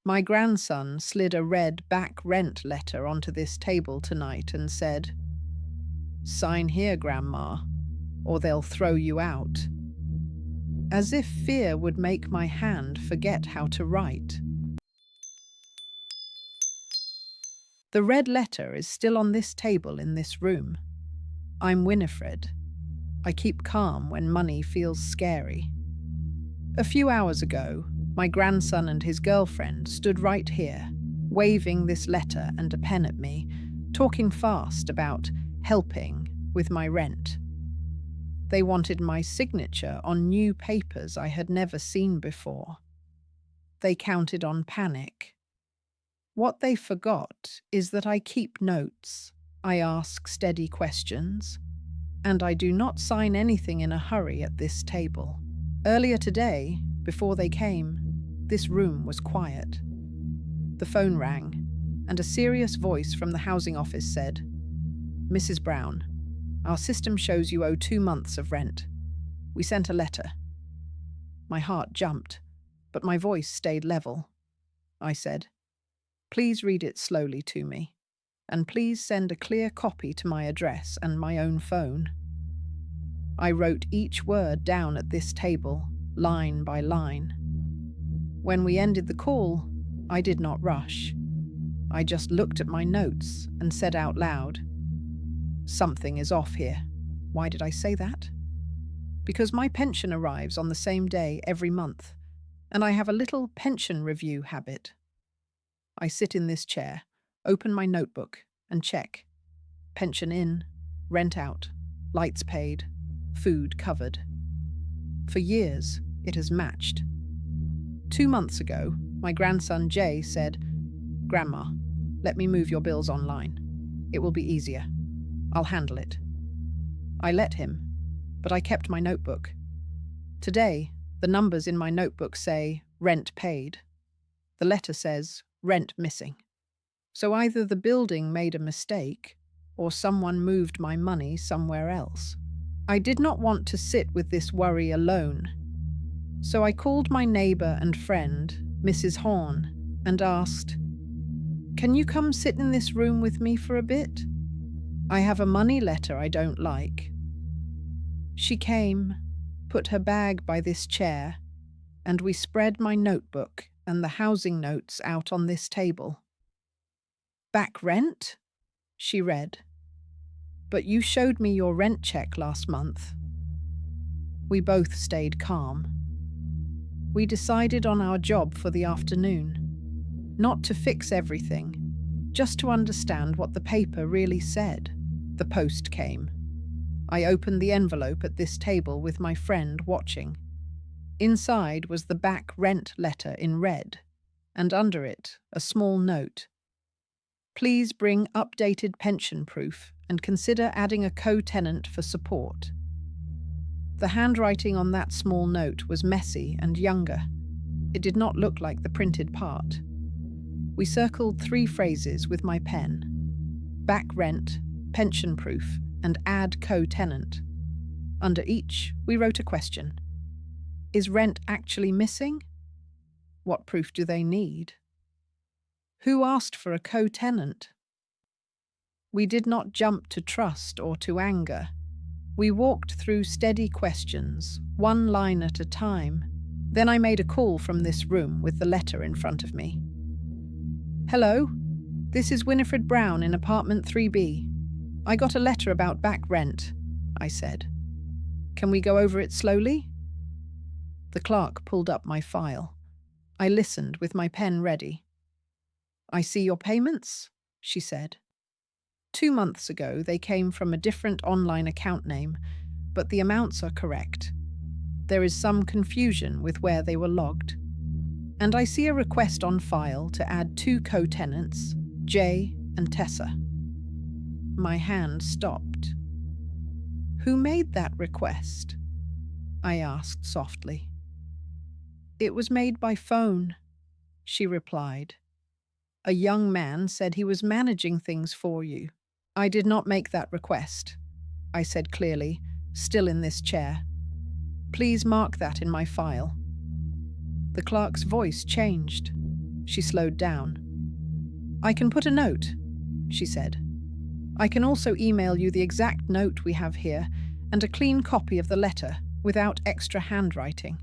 My grandson slid a red back rent letter onto this table tonight and said, "Sign here, Grandma, or they'll throw you out." As if fear would make my hand forget how to write. The red letter is still on this table in this room. I'm Winifred. I keep calm when money feels scary. A few hours ago, my grandson and his girlfriend stood right here, waving this letter and a pen at me, talking fast about helping with my rent. They wanted my signature on new papers I had never seen before. They counted on panic. What they forgot is that I keep notes, I ask steady questions, and I do not sign anything in a hurry at this table. Earlier today, before they came, this room was quiet. The phone rang, and a serious voice from the housing office said, "Mrs. Brown, our system shows you owe 2 months of rent. We sent a letter." My heart jumped, but my voice stayed level. I said, "Please read it slowly to me, and please send a clear copy to my address and my own phone." I wrote each word down at this table, line by line. When we ended the call, I did not rush. I just looked at my notes and said out loud, "Something is off here." Why did I say that? Because my pension arrives on the same day every month, and I have a little pension review habit. I sit in this chair, open my notebook, and check. Pension in, rent out, lights paid, food covered. For years, it has matched. 2 months ago, my grandson Jay said, "Grandma, let me move your bills online. It will be easier. I'll handle it." I let him, but I kept my notebook. Today, the numbers in my notebook say rent paid. The letter says rent missing. So either the building made a mistake, or someone moved my money somewhere else. I did not want to sit with this worry alone. So I called my neighbor and friend, Mrs. Horn, and asked, "Can you come sit in this room with me for a bit? I have a money letter I don't like." She came, put her bag by this chair, and we spread my notebook and the housing notes out on this table. "Back rent?" she read. "But you showed me your rent check last month." We both stayed calm. We decided on our job for the afternoon. Not to fix everything, just to understand what the paper really said. The post came. I opened the envelope at this table with my friend watching. Inside was the back rent letter in red, and under it, a small note. "Please bring updated pension proof and consider adding a co-tenant for support." The handwriting on that small note was messy and younger. It did not look like the printed part. We circled 3 phrases with my pen: back rent, pension proof, and add co-tenant. Under each, we wrote a question. Is rent actually missing? What proof do they need? Who asked for a co-tenant? We did not jump to trust or to anger. We walked through steady questions, one line at a time. Then I made a call from this room with the letter in front of me. "Hello, this is Winifred Brown in apartment 3B. I got a letter about back rent," I said. "Can we go over it slowly?" The clerk pulled up my file. I listened with my pen ready. "I see your payments," she said. 2 months ago, they came from a different online account name, but the amounts are correct. There is some confusion with where they were logged. And I see a request on file to add 2 co-tenants, Jay and Tessa. My hand stopped. "Who made that request?" I asked softly. "It was made by phone," she replied. "A young man said he was managing things for you." "I did not make that request," I said clearly, still in this chair. "Please mark that in my file." The clerk's voice changed. She slowed down. "I can put a note," she said. "I can also email you the exact note we have here and a clean copy of the letter without extra handwriting."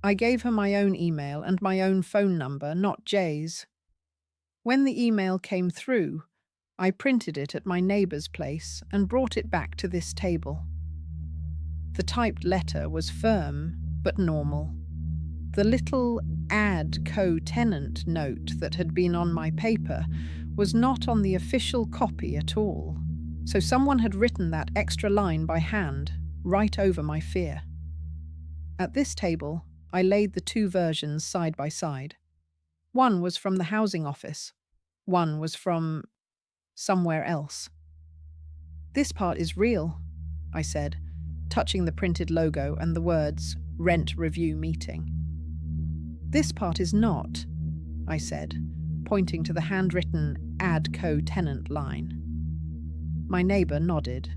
I gave her my own email and my own phone number, not Jay's. When the email came through, I printed it at my neighbour's place and brought it back to this table. The typed letter was firm but normal. The little "add co-tenant" note that had been on my paper was not on the official copy at all, so someone had written that extra line by hand, right over my fear. At this table, I laid the two versions side by side. One was from the housing office. One was from somewhere else. "This part is real," I said, touching the printed logo and the words "Rent Review Meeting." "This part is not," I said, pointing to the handwritten "Add co-tenant" line. My neighbour nodded.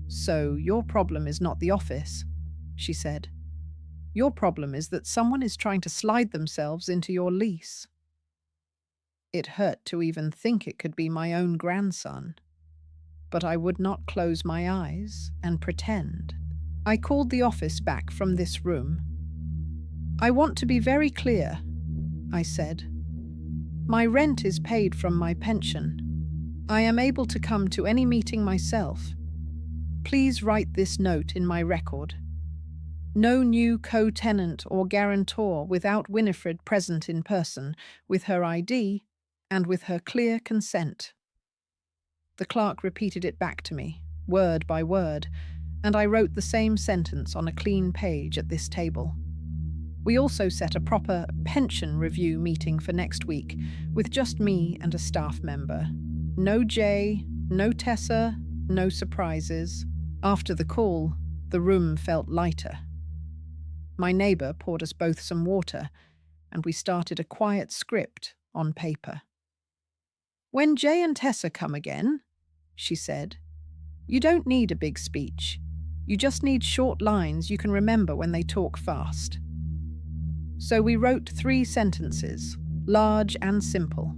"So your problem is not the office," she said. "Your problem is that someone is trying to slide themselves into your lease." It hurt to even think it could be my own grandson. But I would not close my eyes and pretend. I called the office back from this room. "I want to be very clear," I said. "My rent is paid from my pension. I am able to come to any meeting myself. Please write this note in my record. No new co-tenant or guarantor without Winifred present in person, with her ID and with her clear consent." The clerk repeated it back to me, word by word, and I wrote the same sentence on a clean page at this table. We also set a proper pension review meeting for next week, with just me and a staff member. No Jay, no Tessa, no surprises. After the call, the room felt lighter. My neighbour poured us both some water, and we started a quiet script on paper. "When Jay and Tessa come again," she said, "you don't need a big speech. You just need short lines you can remember when they talk fast." So we wrote 3 sentences, large and simple.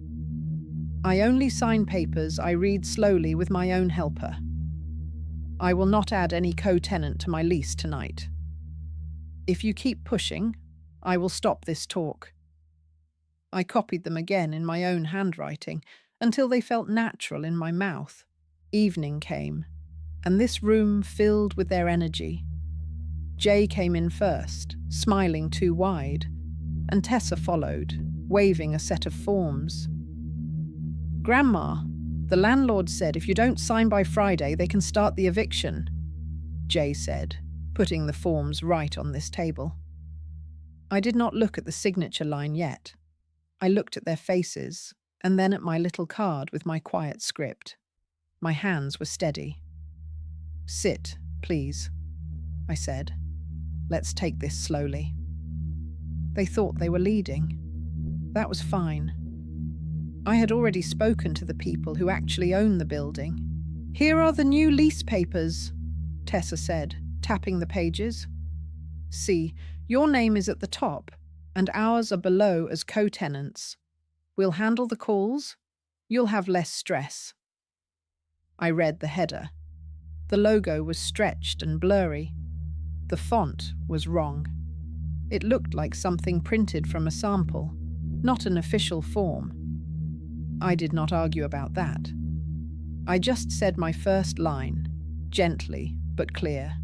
"I only sign papers I read slowly with my own helper. I will not add any co-tenant to my lease tonight. If you keep pushing, I will stop this talk." I copied them again in my own handwriting until they felt natural in my mouth. Evening came, and this room filled with their energy. Jay came in first, smiling too wide, and Tessa followed, waving a set of forms. "Grandma, the landlord said if you don't sign by Friday, they can start the eviction," Jay said, putting the forms right on this table. I did not look at the signature line yet. I looked at their faces, and then at my little card with my quiet script. My hands were steady. "Sit, please," I said. "Let's take this slowly." They thought they were leading. That was fine. I had already spoken to the people who actually own the building. "Here are the new lease papers," Tessa said, tapping the pages. "See, your name is at the top, and ours are below as co-tenants. We'll handle the calls. You'll have less stress." I read the header. The logo was stretched and blurry. The font was wrong. It looked like something printed from a sample, not an official form. I did not argue about that. I just said my first line, gently but clear.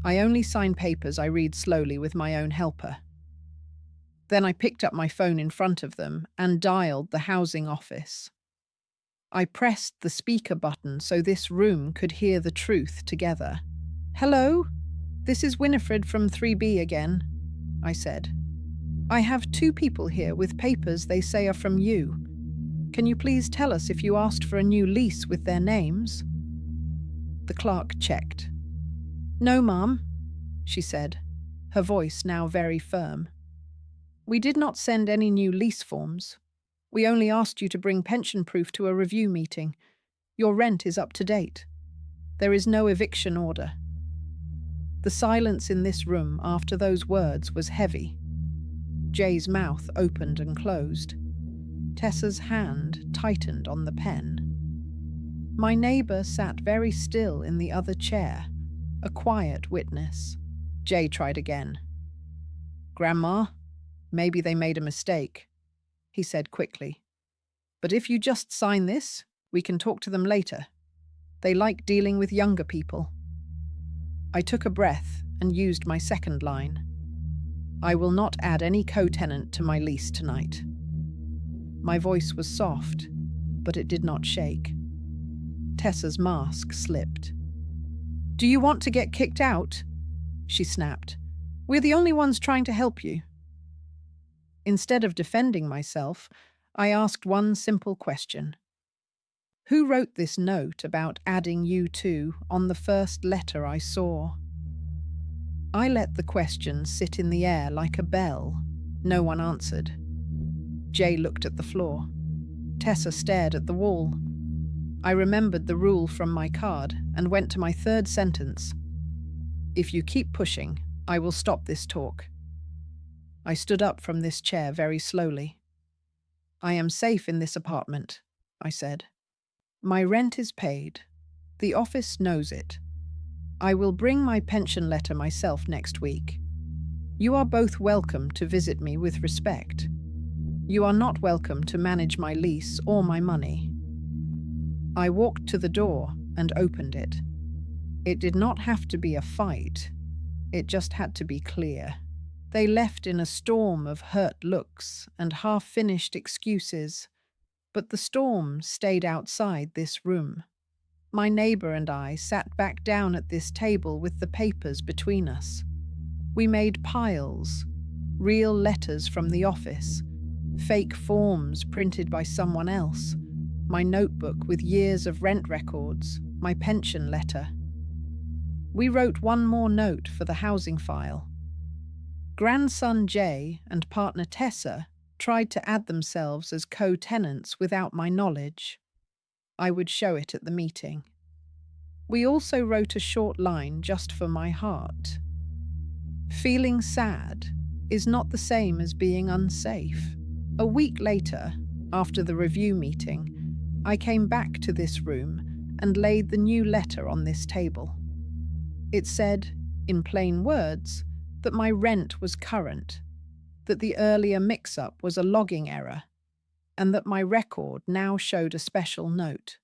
"I only sign papers I read slowly with my own helper." Then I picked up my phone in front of them and dialed the housing office. I pressed the speaker button so this room could hear the truth together. "Hello, this is Winifred from 3B again," I said. "I have 2 people here with papers they say are from you. Can you please tell us if you asked for a new lease with their names?" The clerk checked. "No, ma'am," she said, her voice now very firm. "We did not send any new lease forms. We only asked you to bring pension proof to a review meeting. Your rent is up to date. There is no eviction order." The silence in this room after those words was heavy. Jay's mouth opened and closed. Tessa's hand tightened on the pen. My neighbor sat very still in the other chair, a quiet witness. Jay tried again. "Grandma, maybe they made a mistake," he said quickly. "But if you just sign this, we can talk to them later. They like dealing with younger people." I took a breath and used my second line. "I will not add any co-tenant to my lease tonight." My voice was soft, but it did not shake. Tessa's mask slipped. "Do you want to get kicked out?" she snapped. "We're the only ones trying to help you." Instead of defending myself, I asked one simple question. "Who wrote this note about adding you two on the first letter I saw?" I let the question sit in the air like a bell. No one answered. Jay looked at the floor. Tessa stared at the wall. I remembered the rule from my card and went to my third sentence. "If you keep pushing, I will stop this talk." I stood up from this chair very slowly. "I am safe in this apartment," I said. "My rent is paid. The office knows it. I will bring my pension letter myself next week. You are both welcome to visit me with respect. You are not welcome to manage my lease or my money." I walked to the door and opened it. It did not have to be a fight. It just had to be clear. They left in a storm of hurt looks and half-finished excuses, but the storm stayed outside this room. My neighbor and I sat back down at this table with the papers between us. We made piles, real letters from the office, fake forms printed by someone else, my notebook with years of rent records, my pension letter. We wrote one more note for the housing file. Grandson Jay and partner Tessa tried to add themselves as co-tenants without my knowledge. I would show it at the meeting. We also wrote a short line just for my heart. Feeling sad is not the same as being unsafe. A week later, after the review meeting, I came back to this room and laid the new letter on this table. It said, in plain words, that my rent was current, that the earlier mix-up was a logging error, and that my record now showed a special note.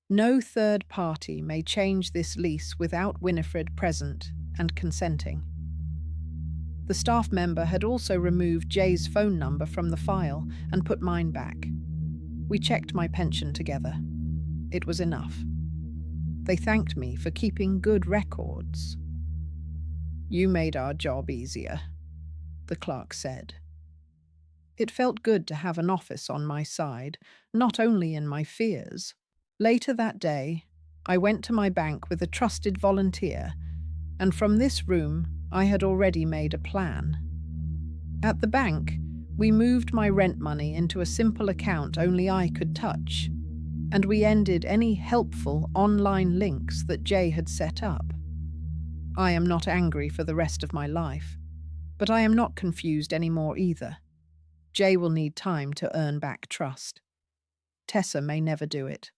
No third party may change this lease without Winifred present and consenting. The staff member had also removed Jay's phone number from the file and put mine back. We checked my pension together. It was enough. They thanked me for keeping good records. "You made our job easier," the clerk said. It felt good to have an office on my side, not only in my fears. Later that day, I went to my bank with a trusted volunteer, and from this room, I had already made a plan. At the bank, we moved my rent money into a simple account only I could touch, and we ended any helpful online links that Jay had set up. I am not angry for the rest of my life, but I am not confused anymore either. Jay will need time to earn back trust. Tessa may never do it.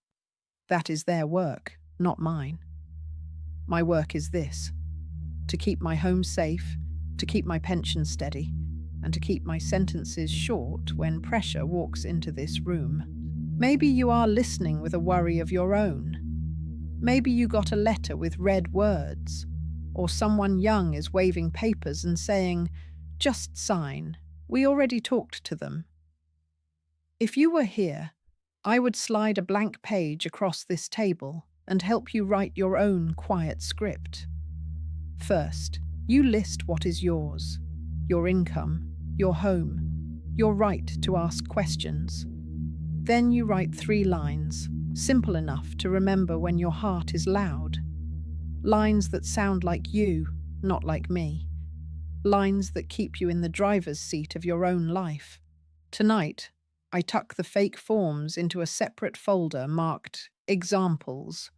That is their work, not mine. My work is this: to keep my home safe, to keep my pension steady, and to keep my sentences short when pressure walks into this room. Maybe you are listening with a worry of your own. Maybe you got a letter with red words, or someone young is waving papers and saying, "Just sign, we already talked to them." If you were here, I would slide a blank page across this table and help you write your own quiet script. First, you list what is yours: your income, your home, your right to ask questions. Then you write 3 lines, simple enough to remember when your heart is loud. Lines that sound like you, not like me. Lines that keep you in the driver's seat of your own life. Tonight, I tuck the fake forms into a separate folder marked Examples,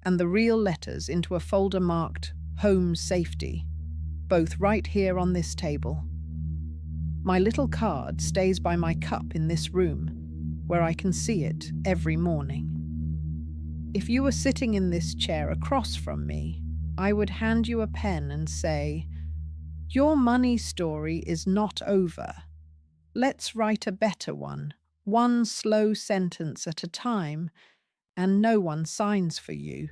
and the real letters into a folder marked Home Safety, both right here on this table. My little card stays by my cup in this room, where I can see it every morning. If you were sitting in this chair across from me, I would hand you a pen and say, "Your money story is not over. Let's write a better one slow sentence at a time, and no one signs for you."